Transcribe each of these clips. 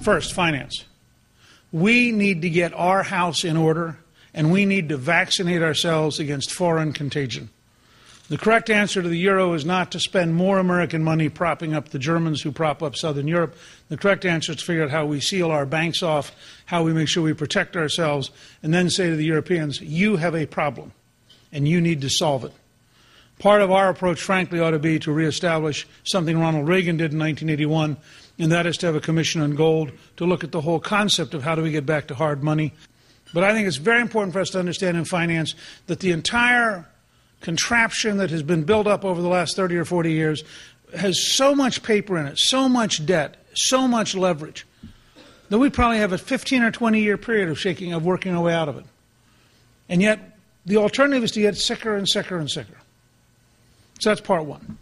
First, finance. We need to get our house in order, and we need to vaccinate ourselves against foreign contagion. The correct answer to the euro is not to spend more American money propping up the Germans who prop up Southern Europe. The correct answer is to figure out how we seal our banks off, how we make sure we protect ourselves, and then say to the Europeans, you have a problem, and you need to solve it. Part of our approach, frankly, ought to be to reestablish something Ronald Reagan did in 1981, and that is to have a commission on gold to look at the whole concept of how do we get back to hard money. But I think it's very important for us to understand in finance that the entire contraption that has been built up over the last 30 or 40 years has so much paper in it, so much debt, so much leverage, that we probably have a 15 or 20-year period of working our way out of it. And yet, the alternative is to get sicker and sicker and sicker. So that's part one.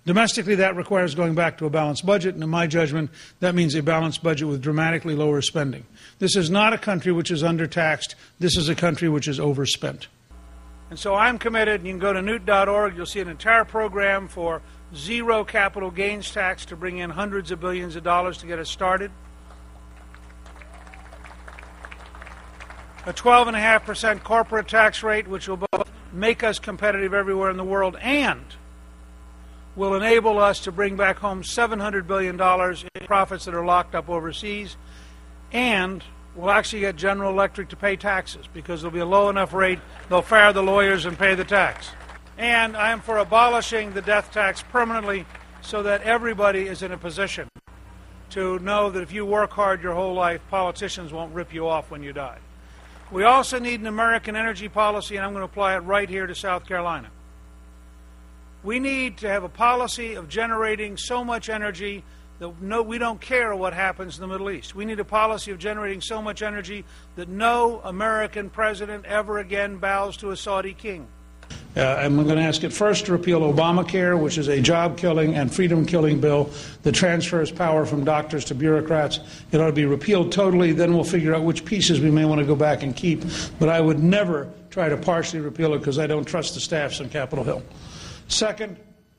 Domestically, that requires going back to a balanced budget, and in my judgment, that means a balanced budget with dramatically lower spending. This is not a country which is undertaxed. This is a country which is overspent. And so I'm committed, and you can go to newt.org, you'll see an entire program for zero capital gains tax to bring in hundreds of billions of dollars to get us started. A 12.5% corporate tax rate, which will both make us competitive everywhere in the world and will enable us to bring back home $700 billion in profits that are locked up overseas, and we'll actually get General Electric to pay taxes because there'll be a low enough rate they'll fire the lawyers and pay the tax. And I am for abolishing the death tax permanently so that everybody is in a position to know that if you work hard your whole life, politicians won't rip you off when you die. We also need an American energy policy, and I'm going to apply it right here to South Carolina. We need to have a policy of generating so much energy that we don't care what happens in the Middle East. We need a policy of generating so much energy that no American president ever again bows to a Saudi king. I'm going to ask it first to repeal Obamacare, which is a job-killing and freedom-killing bill that transfers power from doctors to bureaucrats. It ought to be repealed totally. Then we'll figure out which pieces we may want to go back and keep. But I would never try to partially repeal it because I don't trust the staffs on Capitol Hill. Second,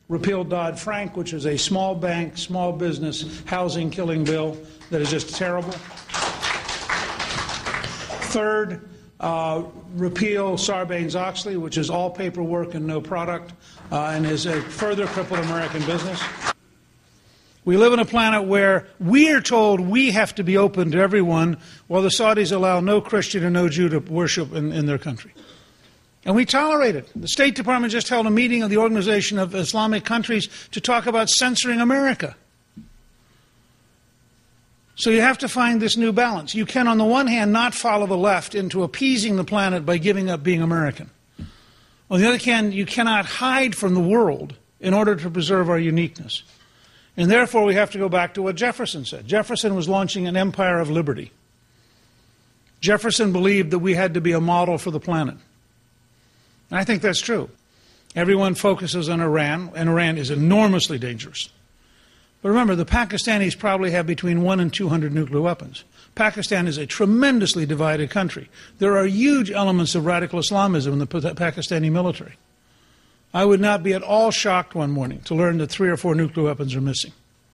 repeal Dodd-Frank, which is a small bank, small business, housing-killing bill that is just terrible. Third, repeal Sarbanes-Oxley, which is all paperwork and no product, and is a further crippled American business. We live on a planet where we are told we have to be open to everyone, while the Saudis allow no Christian and no Jew to worship in their country. And we tolerate it. The State Department just held a meeting of the Organization of Islamic Countries to talk about censoring America. So you have to find this new balance. You can, on the one hand, not follow the left into appeasing the planet by giving up being American. On the other hand, you cannot hide from the world in order to preserve our uniqueness. And therefore, we have to go back to what Jefferson said. Jefferson was launching an empire of liberty. Jefferson believed that we had to be a model for the planet. And I think that's true. Everyone focuses on Iran, and Iran is enormously dangerous. But remember, the Pakistanis probably have between 1 and 200 nuclear weapons. Pakistan is a tremendously divided country. There are huge elements of radical Islamism in the Pakistani military. I would not be at all shocked one morning to learn that 3 or 4 nuclear weapons are missing.